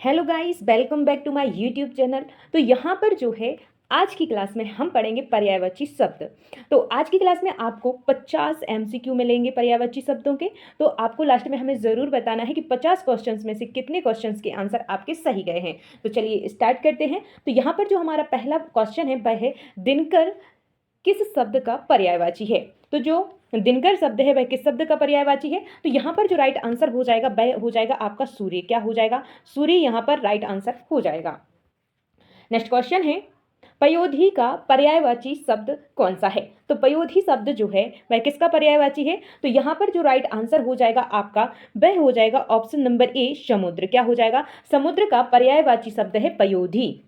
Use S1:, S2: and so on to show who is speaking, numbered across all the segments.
S1: Hello guys, welcome back to my YouTube channel. तो यहाँ पर जो है आज की क्लास में हम पढ़ेंगे पर्यायवाची शब्द। तो आज की क्लास में आपको 50 एमसीक्यू मिलेंगे पर्यायवाची शब्दों के। तो आपको लास्ट में हमें ज़रूर बताना है कि 50 क्वेश्चंस में से कितने क्वेश्चंस के आंसर आपके सही गए हैं। तो चलिए स्टार्ट करते हैं। तो यहाँ पर जो हमारा पहला क्वेश्चन है वह है दिनकर किस शब्द का पर्यायवाची है। तो जो दिनकर शब्द है वह किस शब्द का पर्यायवाची है। तो यहाँ पर जो राइट आंसर हो जाएगा वह हो जाएगा आपका सूर्य। क्या हो जाएगा? सूर्य यहाँ पर राइट आंसर हो जाएगा। नेक्स्ट क्वेश्चन है पयोधी का पर्यायवाची शब्द कौन सा है। तो पयोधी शब्द जो है वह किसका पर्यायवाची है। तो यहाँ पर जो राइट आंसर हो जाएगा आपका वह हो जाएगा ऑप्शन नंबर ए समुद्र। क्या हो जाएगा? समुद्र का पर्यायवाची शब्द है पयोधी।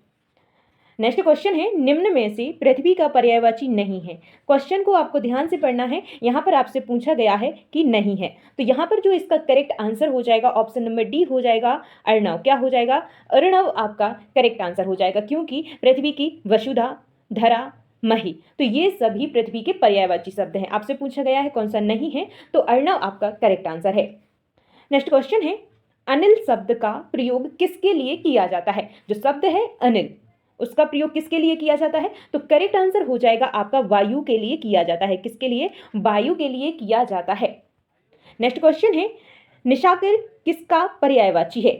S1: नेक्स्ट क्वेश्चन है निम्न में से पृथ्वी का पर्यायवाची नहीं है। क्वेश्चन को आपको ध्यान से पढ़ना है। यहाँ पर आपसे पूछा गया है कि नहीं है। तो यहाँ पर जो इसका करेक्ट आंसर हो जाएगा ऑप्शन नंबर डी हो जाएगा अर्णव। क्या हो जाएगा? अर्णव आपका करेक्ट आंसर हो जाएगा, क्योंकि पृथ्वी की वसुधा, धरा, मही, तो ये सभी पृथ्वी के पर्यायवाची शब्द हैं। आपसे पूछा गया है कौन सा नहीं है, तो अर्णव आपका करेक्ट आंसर है। नेक्स्ट क्वेश्चन है अनिल शब्द का प्रयोग किसके लिए किया जाता है। जो शब्द है अनिल, उसका प्रयोग किसके लिए किया जाता है। तो करेक्ट आंसर हो जाएगा आपका वायु के लिए किया जाता है। किसके लिए? वायु के लिए किया जाता है। नेक्स्ट क्वेश्चन है निशाकर किसका पर्यायवाची है।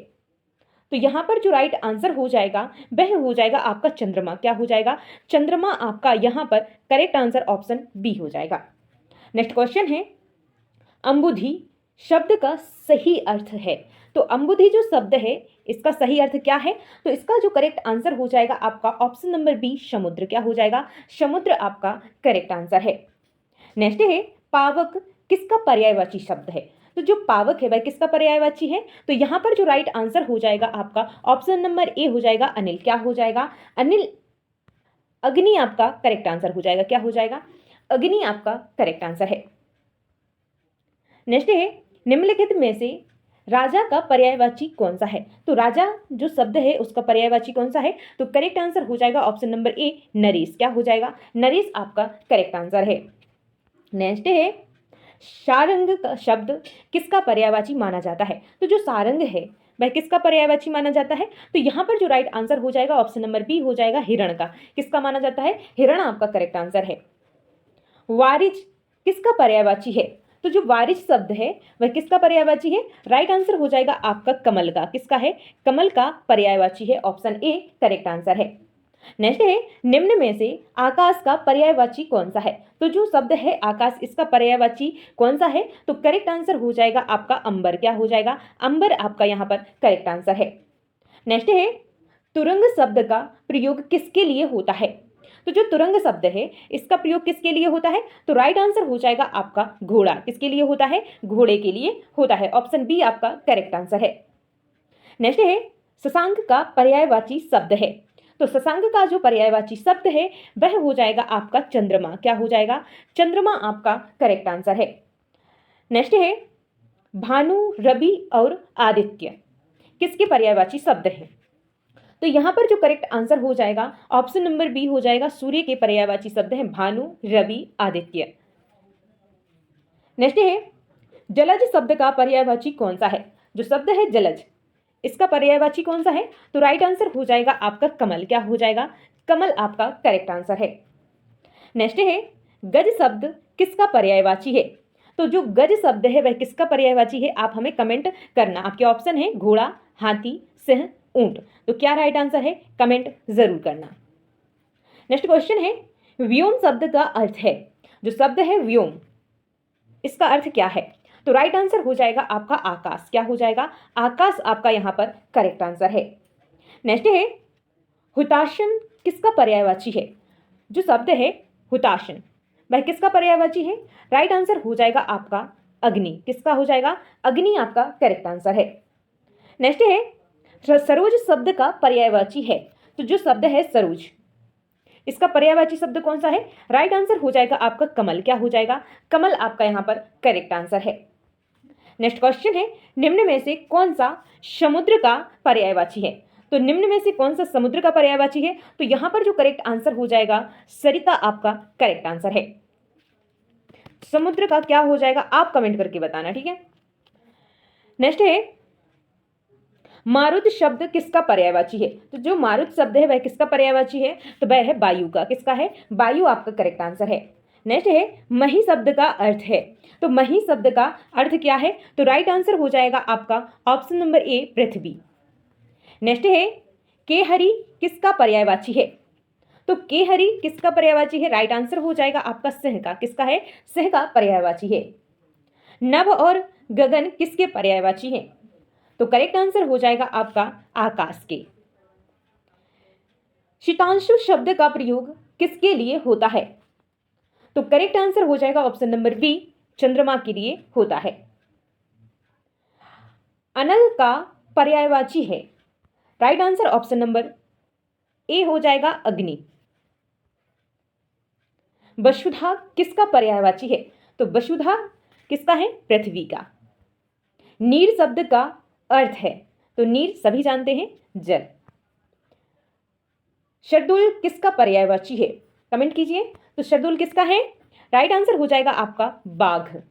S1: तो यहां पर जो राइट आंसर हो जाएगा वह हो जाएगा आपका चंद्रमा। क्या हो जाएगा? चंद्रमा आपका यहां पर करेक्ट आंसर ऑप्शन बी हो जाएगा। नेक्स्ट क्वेश्चन है अंबुधि शब्द का सही अर्थ है। तो अंबुधि जो शब्द है इसका सही अर्थ क्या है। तो इसका जो करेक्ट आंसर हो जाएगा आपका ऑप्शन नंबर बी समुद्र। क्या हो जाएगा? समुद्र आपका करेक्ट आंसर है। नेक्स्ट है पावक किसका पर्यायवाची शब्द है। तो जो पावक है वह किसका पर्यायवाची है। तो यहां पर जो राइट आंसर हो जाएगा आपका ऑप्शन नंबर ए हो जाएगा अनिल। क्या हो जाएगा? अनिल। अग्नि आपका करेक्ट आंसर हो जाएगा। क्या हो जाएगा? अग्नि आपका करेक्ट आंसर है। नेक्स्ट है निम्नलिखित में से राजा का पर्यायवाची कौन सा है। तो राजा जो शब्द है उसका पर्यायवाची कौन सा है। तो करेक्ट आंसर हो जाएगा ऑप्शन नंबर ए नरेश। क्या हो जाएगा? नरेश आपका करेक्ट आंसर है। नेक्स्ट है सारंग का शब्द किसका पर्यायवाची माना जाता है। तो जो सारंग है वह किसका पर्यायवाची माना जाता है। तो यहाँ पर जो राइट आंसर हो जाएगा ऑप्शन नंबर बी हो जाएगा हिरण का। किसका माना जाता है? हिरण आपका करेक्ट आंसर है। वारिज किसका पर्यायवाची है। तो जो वारिज शब्द है वह किसका पर्यायवाची है। राइट आंसर हो जाएगा आपका कमल का। किसका है? कमल का पर्यायवाची है। ऑप्शन ए करेक्ट आंसर है। नेक्स्ट है निम्न में से आकाश का पर्यायवाची कौन सा है। तो जो शब्द है आकाश इसका पर्यायवाची कौन सा है। तो करेक्ट आंसर हो जाएगा आपका अंबर। क्या हो जाएगा? अंबर आपका यहाँ पर करेक्ट आंसर है। नेक्स्ट है तुरंग शब्द का प्रयोग किसके लिए होता है। तो जो तुरंग शब्द है इसका प्रयोग किसके लिए होता है। तो राइट आंसर हो जाएगा आपका घोड़ा। किसके लिए होता है? घोड़े के लिए होता है। ऑप्शन बी आपका करेक्ट आंसर है। नेक्स्ट है शशांक का पर्यायवाची शब्द है। तो शशांक का जो पर्यायवाची शब्द है वह हो जाएगा आपका चंद्रमा। क्या हो जाएगा? चंद्रमा आपका करेक्ट आंसर है। नेक्स्ट है भानु, रवि और आदित्य किसके पर्यायवाची शब्द है। तो यहां पर जो करेक्ट आंसर हो जाएगा ऑप्शन नंबर बी हो जाएगा सूर्य के पर्यायवाची शब्द हैं भानु, रवि, आदित्य। नेक्स्ट है जलज शब्द का पर्यायवाची कौन सा है। जो शब्द है जलज इसका पर्यायवाची कौन सा है। तो राइट आंसर हो जाएगा आपका कमल। क्या हो जाएगा? कमल आपका करेक्ट आंसर है। नेक्स्ट है गज शब्द किसका पर्यायवाची है। तो जो गज शब्द है वह किसका पर्यायवाची है आप हमें कमेंट करना। आपके ऑप्शन है घोड़ा, हाथी, सिंह, ऊंट। तो क्या राइट आंसर है? कमेंट जरूर करना। नेक्स्ट क्वेश्चन है व्योम शब्द का अर्थ है। जो शब्द है व्योम इसका अर्थ क्या है। तो राइट आंसर हो जाएगा आपका आकाश। क्या हो जाएगा? आकाश आपका यहां पर करेक्ट आंसर है। नेक्स्ट है हुताशन किसका पर्यायवाची है। जो शब्द है हुताशन वह किसका पर्यायवाची है। राइट आंसर हो जाएगा आपका अग्नि। किसका हो जाएगा? अग्नि आपका करेक्ट आंसर है। नेक्स्ट है सरोज शब्द का पर्यायवाची है। तो जो शब्द है सरोज इसका पर्यायवाची शब्द कौन सा है। राइट आंसर हो जाएगा आपका कमल। क्या हो जाएगा? कमल आपका यहां पर करेक्ट आंसर है। नेक्स्ट क्वेश्चन है निम्न में से कौन सा समुद्र का पर्यायवाची है। तो निम्न में से कौन सा समुद्र का पर्यायवाची है। तो यहां पर जो करेक्ट आंसर हो जाएगा सरिता आपका करेक्ट आंसर है। समुद्र का क्या हो जाएगा आप कमेंट करके बताना, ठीक है। नेक्स्ट है मारुत शब्द किसका पर्यायवाची है? तो जो मारुत शब्द है वह किसका पर्यायवाची है? तो वह है वायु का। किसका है? वायु आपका करेक्ट आंसर है। नेक्स्ट है मही शब्द का अर्थ है। तो मही शब्द का अर्थ क्या है? तो राइट आंसर हो जाएगा आपका option number A Prithvi. Next है केहरी किसका पर्यायवाची है? तो केहरी किसका पर्यायवाची है? राइट आंसर हो जाएगा आपका सिंह का। किसका है? सिंह का पर्यायवाची है। नभ और गगन किसके पर्यायवाची हैं? तो करेक्ट आंसर हो जाएगा आपका आकाश के। शीतांशु शब्द का प्रयोग किसके लिए होता है? तो करेक्ट आंसर हो जाएगा ऑप्शन नंबर बी चंद्रमा के लिए होता है। अनल का पर्यायवाची है। Right answer option number A हो जाएगा अग्नि। वसुधा किसका पर्यायवाची है? तो वसुधा किसका है? पृथ्वी का। नीर शब्द का अर्थ है। तो नीर सभी जानते हैं जल। शर्दुल किसका पर्यायवाची है? कमेंट कीजिए। तो शर्दुल किसका है? राइट आंसर हो जाएगा आपका बाघ।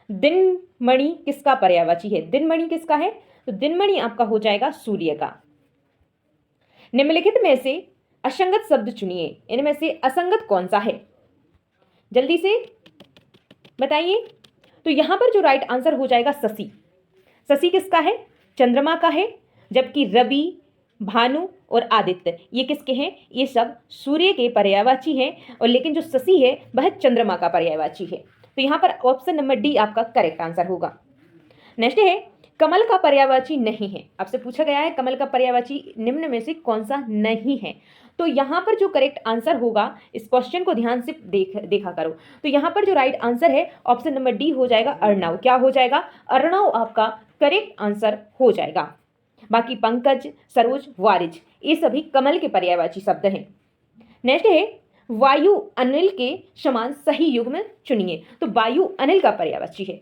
S1: दिनमणि किसका पर्यायवाची है? दिनमणि किसका है? तो दिनमणि आपका हो जाएगा सूर्य का। निम्नलिखित में से असंगत शब्द चुनिए। इनमें से असंगत कौन सा है? जल्दी से बताइए। तो यहां पर जो राइट आंसर हो जाएगा शशि। शशि किसका है? चंद्रमा का है। जबकि रवि, भानु और आदित्य ये किसके हैं? ये सब सूर्य के पर्यायवाची हैं। और लेकिन जो शशि है वह चंद्रमा का पर्यायवाची है। तो यहां पर ऑप्शन नंबर डी आपका करेक्ट आंसर होगा। नेक्स्ट है कमल का पर्यायवाची नहीं है। आपसे पूछा गया है कमल का पर्यायवाची निम्न में से कौन सा नहीं है। तो यहां पर जो करेक्ट आंसर होगा, इस क्वेश्चन को ध्यान से देखा करो। तो यहां पर जो राइट आंसर है ऑप्शन नंबर डी हो जाएगा अर्णव। क्या हो जाएगा? अर्णव आपका करेक्ट आंसर हो जाएगा। बाकी पंकज, सरोज, वारिज ये सभी कमल के पर्यायवाची शब्द हैं। नेक्स्ट है वायु अनिल के समान सही युग्म चुनिए। तो वायु अनिल का पर्यायवाची है।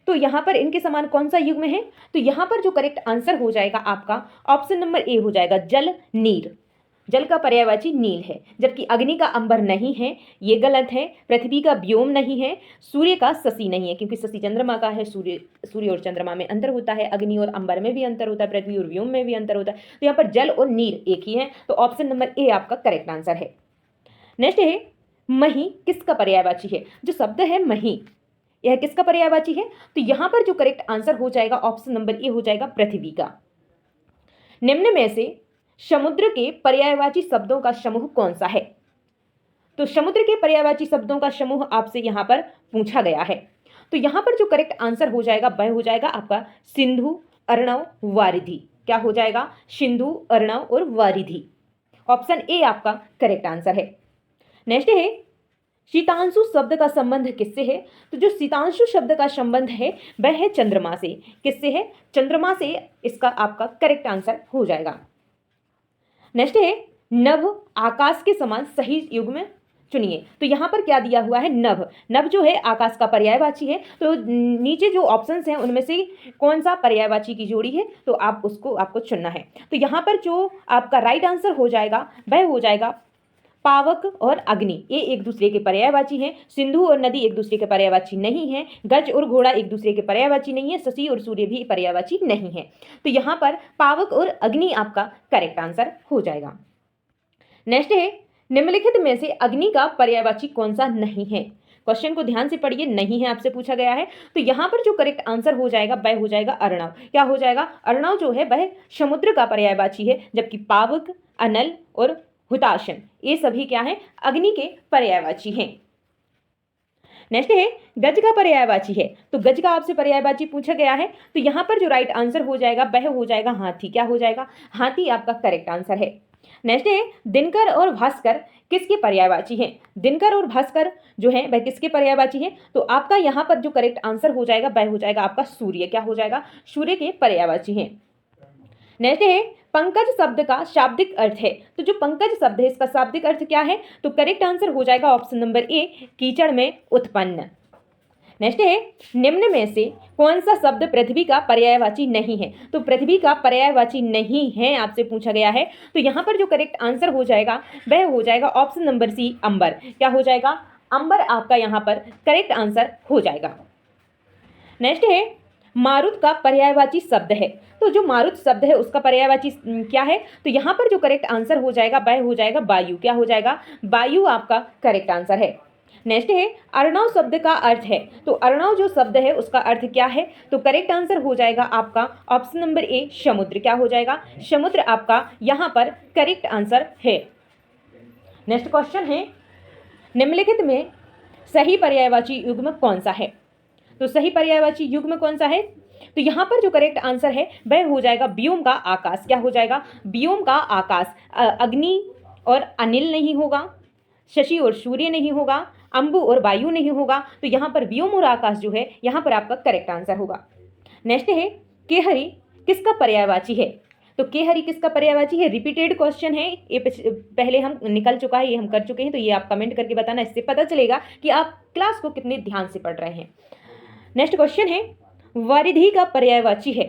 S1: तो यहां पर इनके समान कौन सा युग्म है? तो यहां पर जो करेक्ट आंसर हो जाएगा आपका ऑप्शन नंबर ए हो जाएगा जल नीर। जल का पर्यायवाची नील है। जबकि अग्नि का अंबर नहीं है, ये गलत है। पृथ्वी का व्योम नहीं है। सूर्य का शशि नहीं है, क्योंकि शशि चंद्रमा का है। सूर्य और चंद्रमा में अंतर होता है। अग्नि और अंबर में भी अंतर होता है। पृथ्वी और व्योम में भी अंतर होता है। तो यहाँ पर जल और नीर एक ही है। तो ऑप्शन नंबर ए आपका करेक्ट आंसर है। नेक्स्ट है मही किसका पर्यायवाची है? जो शब्द है मही यह किसका पर्यायवाची है? तो यहां पर जो करेक्ट आंसर हो जाएगा ऑप्शन नंबर ए हो जाएगा पृथ्वी का। निम्न में से समुद्र के पर्यायवाची शब्दों का समूह कौन सा है? तो समुद्र के पर्यायवाची शब्दों का समूह आपसे यहां पर पूछा गया है। तो यहां पर जो करेक्ट आंसर हो जाएगा वह हो जाएगा आपका सिंधु, अर्णव, वारिधि। क्या हो जाएगा? सिंधु, अर्णव और वारिधि। ऑप्शन ए आपका करेक्ट आंसर है। नेक्स्ट है शीतांशु शब्द का संबंध किससे है? तो जो शीतांशु शब्द का संबंध है वह है चंद्रमा से। किससे है? चंद्रमा से। इसका आपका करेक्ट आंसर हो जाएगा। नेक्स्ट है नभ आकाश के समान सही युग्म चुनिए। तो यहां पर क्या दिया हुआ है? नभ। नभ जो है आकाश का पर्यायवाची है। तो नीचे जो ऑप्शंस हैं उनमें से कौन सा पर्यायवाची की जोड़ी है तो आपको चुनना है। तो यहां पर जो आपका राइट आंसर हो जाएगा वह हो जाएगा पावक और अग्नि। ये एक दूसरे के पर्यायवाची हैं। सिंधु और नदी एक दूसरे के पर्यायवाची नहीं है। गज और घोड़ा एक दूसरे के पर्यायवाची नहीं है। शशि और सूर्य भी पर्यायवाची नहीं है। तो यहाँ पर पावक और अग्नि आपका करेक्ट आंसर हो जाएगा। नेक्स्ट है निम्नलिखित में से अग्नि का पर्यायवाची कौन सा नहीं है? क्वेश्चन को ध्यान से पढ़िए, नहीं है आपसे पूछा गया है। तो यहाँ पर जो करेक्ट आंसर हो जाएगा वह हो जाएगा अर्णव। क्या हो जाएगा? अर्णव जो है वह समुद्र का पर्यायवाची है। जबकि पावक, अनल और हुताशन ये सभी क्या है? अग्नि के पर्यायवाची हैं। नेक्स्ट है गज का पर्यायवाची है। तो गज का आपसे पर्यायवाची पूछा गया है। तो यहां पर जो राइट आंसर हो जाएगा वह हो जाएगा हाथी। क्या हो जाएगा? हाथी आपका करेक्ट आंसर है। नेक्स्ट है दिनकर और भास्कर किसके पर्यायवाची हैं? दिनकर और भास्कर जो है वह किसके पर्यायवाची हैं? तो आपका यहां पर जो करेक्ट आंसर हो जाएगा वह हो जाएगा आपका सूर्य। क्या हो जाएगा? सूर्य के पर्यायवाची हैं। नेक्स्ट है पंकज शब्द का शाब्दिक अर्थ है। तो जो पंकज शब्द है इसका शाब्दिक अर्थ क्या है? तो करेक्ट आंसर हो जाएगा ऑप्शन नंबर ए कीचड़ में उत्पन्न। नेक्स्ट है निम्न में से कौन सा शब्द पृथ्वी का पर्यायवाची नहीं है? तो पृथ्वी का पर्यायवाची नहीं है आपसे पूछा गया है। तो यहाँ पर जो करेक्ट आंसर हो जाएगा वह हो जाएगा ऑप्शन नंबर सी अंबर। क्या हो जाएगा? अंबर आपका यहाँ पर करेक्ट आंसर हो जाएगा। नेक्स्ट है मारुत का पर्यायवाची शब्द है। तो जो मारुत शब्द है उसका पर्यायवाची क्या है? तो यहाँ पर जो करेक्ट आंसर हो जाएगा वह हो जाएगा वायु। क्या हो जाएगा? वायु आपका करेक्ट आंसर है। नेक्स्ट है अर्णव शब्द का अर्थ है। तो अर्णव जो शब्द है उसका अर्थ क्या है? तो करेक्ट आंसर हो जाएगा आपका ऑप्शन नंबर ए समुद्र। क्या हो जाएगा? समुद्र आपका यहाँ पर करेक्ट आंसर है। नेक्स्ट क्वेश्चन है निम्नलिखित में सही पर्यायवाची युग्म कौन सा है? तो सही पर्यायवाची युग्म कौन सा है? तो यहाँ पर जो करेक्ट आंसर है वह हो जाएगा व्योम का आकाश। क्या हो जाएगा? व्योम का आकाश। अग्नि और अनिल नहीं होगा, शशि और सूर्य नहीं होगा, अंबु और वायु नहीं होगा। तो यहाँ पर व्योम और आकाश जो है यहाँ पर आपका करेक्ट आंसर होगा। नेक्स्ट है केहरी किसका पर्यायवाची है? तो केहरी किसका पर्यायवाची है? रिपीटेड क्वेश्चन है, ये पहले हम निकल चुका है, ये हम कर चुके हैं। तो ये आप कमेंट करके बताना, इससे पता चलेगा कि आप क्लास को कितने ध्यान से पढ़ रहे हैं। नेक्स्ट क्वेश्चन है वारिधि का पर्यायवाची है।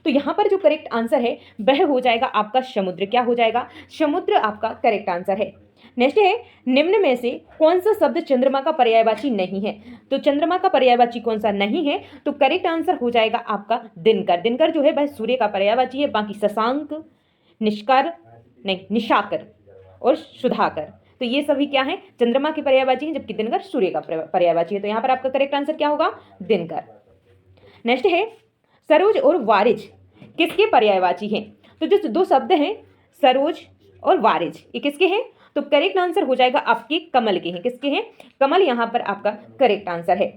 S1: तो यहाँ पर जो करेक्ट आंसर है वह हो जाएगा आपका समुद्र। क्या हो जाएगा? समुद्र आपका करेक्ट आंसर है। नेक्स्ट है निम्न में से कौन सा शब्द चंद्रमा का पर्यायवाची नहीं है? तो चंद्रमा का पर्यायवाची कौन सा नहीं है? तो करेक्ट आंसर हो जाएगा आपका दिनकर। दिनकर जो है वह सूर्य का पर्यायवाची है। बाकी शशांक, निशाकर और सुधाकर, तो ये सभी क्या है? चंद्रमा के पर्यायवाची हैं, जबकि दिनकर सूर्य का पर्यायवाची है। तो यहाँ पर आपका करेक्ट आंसर क्या होगा? दिनकर। नेक्स्ट है सरोज और वारिज किसके पर्यायवाची हैं? तो जो दो शब्द हैं सरोज और वारिज, ये किसके हैं? तो करेक्ट आंसर हो जाएगा आपके कमल के हैं। किसके हैं? कमल यहाँ पर आपका करेक्ट आंसर है।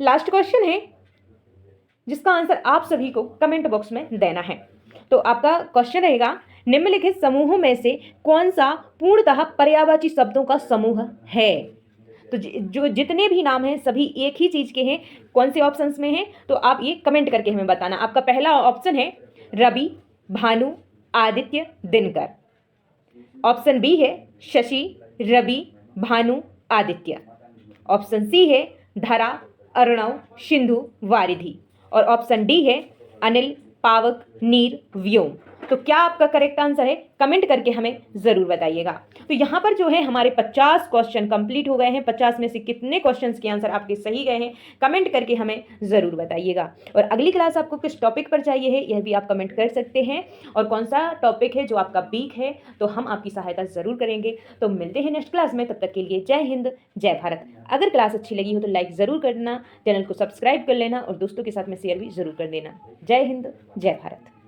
S1: लास्ट क्वेश्चन है जिसका आंसर आप सभी को कमेंट बॉक्स में देना है। तो आपका क्वेश्चन रहेगा निम्नलिखित समूहों में से कौन सा पूर्णतः पर्यायवाची शब्दों का समूह है? तो जो जितने भी नाम हैं सभी एक ही चीज के हैं। कौन से ऑप्शंस में हैं? तो आप ये कमेंट करके हमें बताना। आपका पहला ऑप्शन है रवि, भानु, आदित्य, दिनकर। ऑप्शन बी है शशि, रवि, भानु, आदित्य। ऑप्शन सी है धरा, अर्णव, सिंधु, वारिधि। और ऑप्शन डी है अनिल, पावक, नीर, व्योम। तो क्या आपका करेक्ट आंसर है? कमेंट करके हमें ज़रूर बताइएगा। तो यहाँ पर जो है हमारे 50 क्वेश्चन कंप्लीट हो गए हैं। 50 में से कितने क्वेश्चंस के आंसर आपके सही गए हैं कमेंट करके हमें ज़रूर बताइएगा। और अगली क्लास आपको किस टॉपिक पर चाहिए है यह भी आप कमेंट कर सकते हैं, और कौन सा टॉपिक है जो आपका वीक है तो हम आपकी सहायता ज़रूर करेंगे। तो मिलते हैं नेक्स्ट क्लास में, तब तक के लिए जय हिंद, जय भारत। अगर क्लास अच्छी लगी हो तो लाइक ज़रूर कर देना, चैनल को सब्सक्राइब कर लेना और दोस्तों के साथ में शेयर भी ज़रूर कर देना। जय हिंद, जय भारत।